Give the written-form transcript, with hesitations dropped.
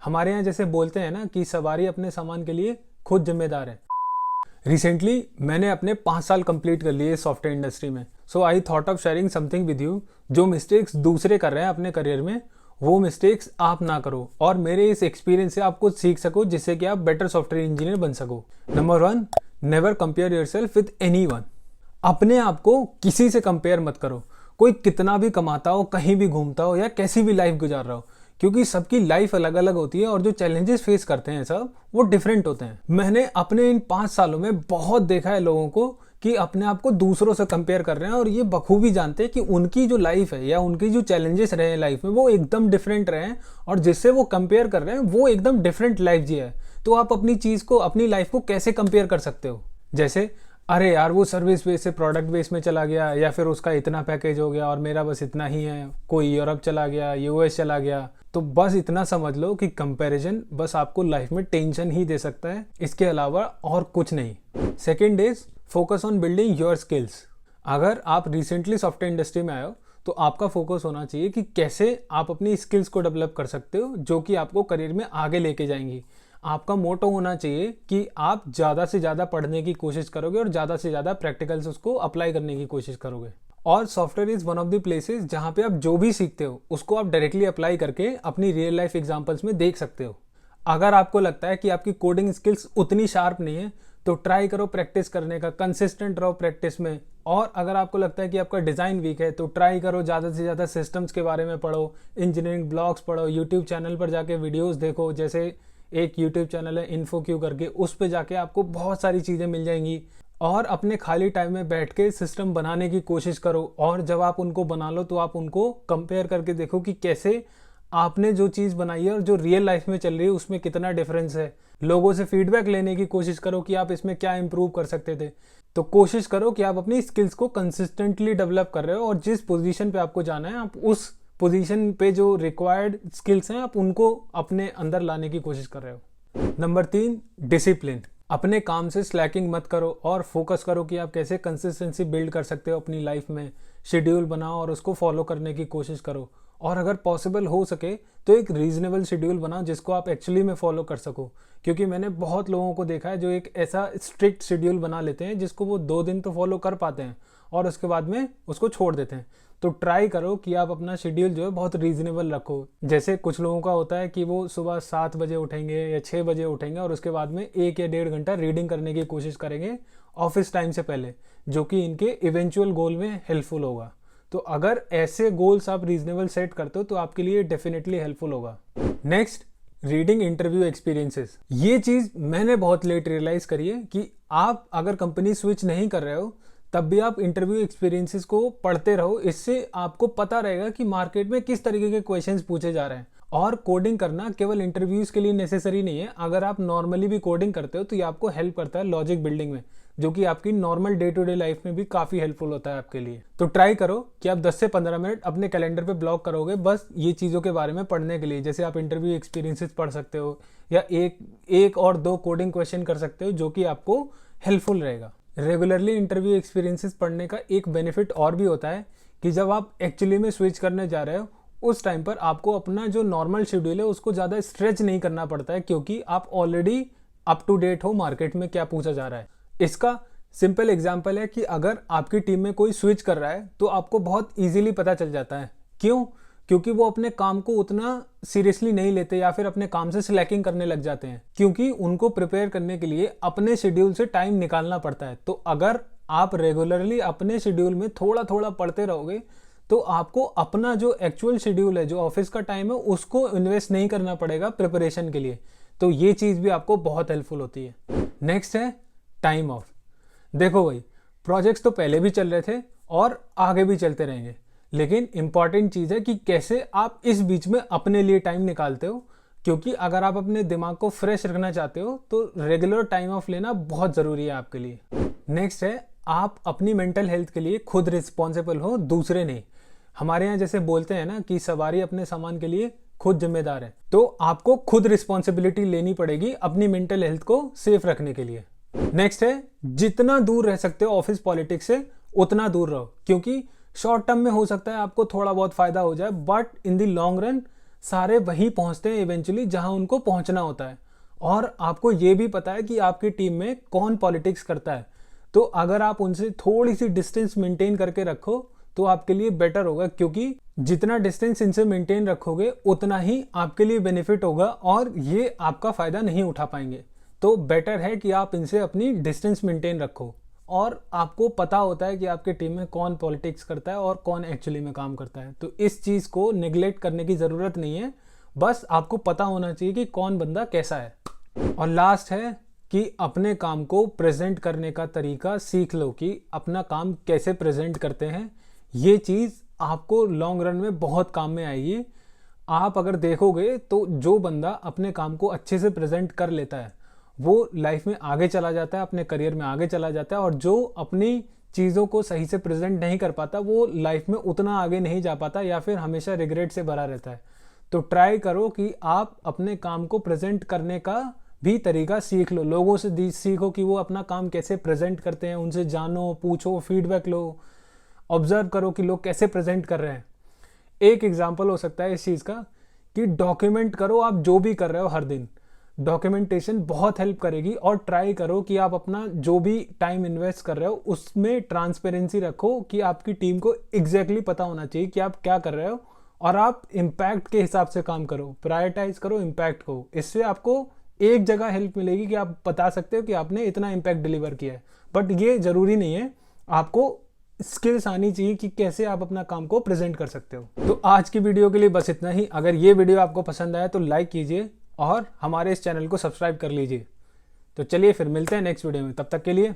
हमारे यहाँ जैसे बोलते हैं ना कि सवारी अपने सामान के लिए खुद जिम्मेदार है। रिसेंटली मैंने अपने 5 साल कंप्लीट कर लिए सॉफ्टवेयर इंडस्ट्री में। So I thought of sharing something with you. जो मिस्टेक्स दूसरे कर रहे हैं अपने करियर में, वो मिस्टेक्स आप ना करो और मेरे इस एक्सपीरियंस से आप कुछ सीख सको, जिससे कि आप बेटर सॉफ्टवेयर इंजीनियर बन सको। Number 1, never compare yourself with anyone. अपने आप को किसी से कंपेयर मत करो। कोई कितना भी कमाता हो, कहीं भी घूमता हो या कैसी भी लाइफ गुजार रहा हो, क्योंकि सबकी लाइफ अलग अलग होती है और जो चैलेंजेस फेस करते हैं सब वो डिफरेंट होते हैं। मैंने अपने इन 5 सालों में बहुत देखा है लोगों को कि अपने आप को दूसरों से कंपेयर कर रहे हैं और ये बखूबी जानते हैं कि उनकी जो लाइफ है या उनकी जो चैलेंजेस रहे हैं लाइफ में वो एकदम डिफरेंट रहे हैं, और जिससे वो कंपेयर कर रहे हैं वो एकदम डिफरेंट लाइफ जिया है। तो आप अपनी चीज को, अपनी लाइफ को कैसे कंपेयर कर सकते हो? जैसे अरे यार वो सर्विस बेस से प्रोडक्ट बेस में चला गया, या फिर उसका इतना पैकेज हो गया और मेरा बस इतना ही है, कोई यूरोप चला गया, यूएस चला गया। तो बस इतना समझ लो कि कंपैरिजन बस आपको लाइफ में टेंशन ही दे सकता है, इसके अलावा और कुछ नहीं। Second is focus on building your skills. अगर आप रिसेंटली सॉफ्टवेयर इंडस्ट्री में आए हो तो आपका फोकस होना चाहिए कि कैसे आप अपनी स्किल्स को डेवलप कर सकते हो, जो कि आपको करियर में आगे लेके जाएंगी। आपका मोटो होना चाहिए कि आप ज़्यादा से ज़्यादा पढ़ने की कोशिश करोगे और ज़्यादा से ज़्यादा प्रैक्टिकल्स उसको अप्लाई करने की कोशिश करोगे। और software is one of the places जहाँ पे आप जो भी सीखते हो उसको आप डायरेक्टली अप्लाई करके अपनी रियल लाइफ एग्जांपल्स में देख सकते हो। अगर आपको लगता है कि आपकी कोडिंग स्किल्स उतनी शार्प नहीं है तो ट्राई करो प्रैक्टिस करने का, कंसिस्टेंट रहो प्रैक्टिस में। और अगर आपको लगता है कि आपका डिज़ाइन वीक है तो ट्राई करो ज़्यादा से ज़्यादा सिस्टम्स के बारे में पढ़ो, इंजीनियरिंग ब्लॉग्स पढ़ो, यूट्यूब चैनल पर जाके वीडियोज़ देखो। जैसे एक यूट्यूब चैनल है इन्फोक्यू करके, उस पे जाके आपको बहुत सारी चीज़ें मिल जाएंगी। और अपने खाली टाइम में बैठ के सिस्टम बनाने की कोशिश करो, और जब आप उनको बना लो तो आप उनको कंपेयर करके देखो कि कैसे आपने जो चीज़ बनाई है और जो रियल लाइफ में चल रही है उसमें कितना डिफरेंस है। लोगों से फीडबैक लेने की कोशिश करो कि आप इसमें क्या इंप्रूव कर सकते थे। तो कोशिश करो कि आप अपनी स्किल्स को कंसिस्टेंटली डेवलप कर रहे हो और जिस पोजीशन पे आपको जाना है आप उस पोजीशन पे जो रिक्वायर्ड स्किल्स हैं आप उनको अपने अंदर लाने की कोशिश कर रहे हो। Number 3, discipline. अपने काम से स्लैकिंग मत करो और फोकस करो कि आप कैसे कंसिस्टेंसी बिल्ड कर सकते हो अपनी लाइफ में। शेड्यूल बनाओ और उसको फॉलो करने की कोशिश करो, और अगर पॉसिबल हो सके तो एक रीजनेबल शेड्यूल बनाओ जिसको आप एक्चुअली में फॉलो कर सको। क्योंकि मैंने बहुत लोगों को देखा है जो एक ऐसा स्ट्रिक्ट शेड्यूल बना लेते हैं जिसको वो 2 दिन तो फॉलो कर पाते हैं और उसके बाद में उसको छोड़ देते हैं। तो ट्राई करो कि आप अपना शेड्यूल जो है बहुत रीजनेबल रखो। जैसे कुछ लोगों का होता है कि वो सुबह 7 बजे उठेंगे या 6 बजे उठेंगे और उसके बाद में 1 या 1.5 घंटा रीडिंग करने की कोशिश करेंगे ऑफिस टाइम से पहले, जो कि इनके इवेंचुअल गोल में हेल्पफुल होगा। तो अगर ऐसे गोल्स आप रीजनेबल सेट करते हो तो आपके लिए डेफिनेटली हेल्पफुल होगा। Next, reading interview experiences. ये चीज़ मैंने बहुत लेट रियलाइज करी है कि आप अगर कंपनी स्विच नहीं कर रहे हो तब भी आप इंटरव्यू एक्सपीरियंसेस को पढ़ते रहो। इससे आपको पता रहेगा कि मार्केट में किस तरीके के क्वेश्चंस पूछे जा रहे हैं। और कोडिंग करना केवल इंटरव्यूज के लिए नेसेसरी नहीं है। अगर आप नॉर्मली भी कोडिंग करते हो तो ये आपको हेल्प करता है लॉजिक बिल्डिंग में, जो कि आपकी normal day to day life में भी काफ़ी हेल्पफुल होता है आपके लिए। तो ट्राई करो कि आप 10 से 15 मिनट अपने कैलेंडर पे ब्लॉक करोगे बस ये चीज़ों के बारे में पढ़ने के लिए। जैसे आप इंटरव्यू एक्सपीरियंसेस पढ़ सकते हो या एक और 2 कोडिंग क्वेश्चन कर सकते हो, जो कि आपको हेल्पफुल रहेगा। रेगुलरली इंटरव्यू एक्सपीरियंसेस पढ़ने का एक बेनिफिट और भी होता है कि जब आप एक्चुअली में स्विच करने जा रहे हो उस टाइम पर आपको अपना जो नॉर्मल शेड्यूल है उसको ज़्यादा स्ट्रेच नहीं करना पड़ता है, क्योंकि आप ऑलरेडी अप टू डेट हो मार्केट में क्या पूछा जा रहा है। इसका सिंपल एग्जाम्पल है कि अगर आपकी टीम में कोई स्विच कर रहा है तो आपको बहुत ईजिली पता चल जाता है। क्यों? क्योंकि वो अपने काम को उतना सीरियसली नहीं लेते या फिर अपने काम से स्लैकिंग करने लग जाते हैं, क्योंकि उनको प्रिपेयर करने के लिए अपने शेड्यूल से टाइम निकालना पड़ता है। तो अगर आप रेगुलरली अपने शेड्यूल में थोड़ा थोड़ा पढ़ते रहोगे तो आपको अपना जो एक्चुअल शेड्यूल है, जो ऑफिस का टाइम है, उसको इन्वेस्ट नहीं करना पड़ेगा प्रिपरेशन के लिए। तो ये चीज़ भी आपको बहुत हेल्पफुल होती है। नेक्स्ट है टाइम ऑफ। देखो भाई, प्रोजेक्ट्स तो पहले भी चल रहे थे और आगे भी चलते रहेंगे, लेकिन इंपॉर्टेंट चीज़ है कि कैसे आप इस बीच में अपने लिए टाइम निकालते हो। क्योंकि अगर आप अपने दिमाग को फ्रेश रखना चाहते हो तो रेगुलर टाइम ऑफ लेना बहुत ज़रूरी है आपके लिए। नेक्स्ट है, आप अपनी मेंटल हेल्थ के लिए खुद रिस्पॉन्सिबल हो, दूसरे नहीं। हमारे यहाँ जैसे बोलते हैं ना कि सवारी अपने सामान के लिए खुद जिम्मेदार है, तो आपको खुद रिस्पॉन्सिबिलिटी लेनी पड़ेगी अपनी मेंटल हेल्थ को सेफ रखने के लिए। नेक्स्ट है, जितना दूर रह सकते हो ऑफिस पॉलिटिक्स से उतना दूर रहो, क्योंकि शॉर्ट टर्म में हो सकता है आपको थोड़ा बहुत फायदा हो जाए, but in the long run सारे वहीं पहुंचते हैं इवेंचुअली जहां उनको पहुंचना होता है। और आपको ये भी पता है कि आपकी टीम में कौन पॉलिटिक्स करता है, तो अगर आप उनसे थोड़ी सी डिस्टेंस मेंटेन करके रखो तो आपके लिए बेटर होगा, क्योंकि जितना डिस्टेंस इनसे मेंटेन रखोगे उतना ही आपके लिए बेनिफिट होगा और ये आपका फायदा नहीं उठा पाएंगे। तो बेटर है कि आप इनसे अपनी डिस्टेंस मेंटेन रखो। और आपको पता होता है कि आपके टीम में कौन पॉलिटिक्स करता है और कौन एक्चुअली में काम करता है, तो इस चीज़ को निगलेक्ट करने की ज़रूरत नहीं है, बस आपको पता होना चाहिए कि कौन बंदा कैसा है। और लास्ट है कि अपने काम को प्रेजेंट करने का तरीका सीख लो कि अपना काम कैसे प्रेजेंट करते हैं। ये चीज़ आपको लॉन्ग रन में बहुत काम में आएगी। आप अगर देखोगे तो जो बंदा अपने काम को अच्छे से प्रेजेंट कर लेता है वो लाइफ में आगे चला जाता है, अपने करियर में आगे चला जाता है। और जो अपनी चीज़ों को सही से प्रेजेंट नहीं कर पाता वो लाइफ में उतना आगे नहीं जा पाता या फिर हमेशा रिग्रेट से भरा रहता है। तो ट्राई करो कि आप अपने काम को प्रेजेंट करने का भी तरीका सीख लो, लोगों से सीखो कि वो अपना काम कैसे प्रेजेंट करते हैं, उनसे जानो, पूछो, फीडबैक लो, ऑब्जर्व करो कि लोग कैसे प्रेजेंट कर रहे हैं। एक एग्जाम्पल हो सकता है इस चीज़ का कि डॉक्यूमेंट करो आप जो भी कर रहे हो हर दिन। डॉक्यूमेंटेशन बहुत हेल्प करेगी। और ट्राई करो कि आप अपना जो भी टाइम इन्वेस्ट कर रहे हो उसमें ट्रांसपेरेंसी रखो कि आपकी टीम को एग्जैक्टली पता होना चाहिए कि आप क्या कर रहे हो, और आप इम्पैक्ट के हिसाब से काम करो, प्रायोरिटाइज करो इम्पैक्ट को। इससे आपको एक जगह हेल्प मिलेगी कि आप बता सकते हो कि आपने इतना इम्पैक्ट डिलीवर किया है, बट ये ज़रूरी नहीं है। आपको स्किल्स आनी चाहिए कि कैसे आप अपना काम को प्रेजेंट कर सकते हो। तो आज की वीडियो के लिए बस इतना ही। अगर ये वीडियो आपको पसंद आया तो लाइक कीजिए और हमारे इस चैनल को सब्सक्राइब कर लीजिए। तो चलिए फिर मिलते हैं नेक्स्ट वीडियो में, तब तक के लिए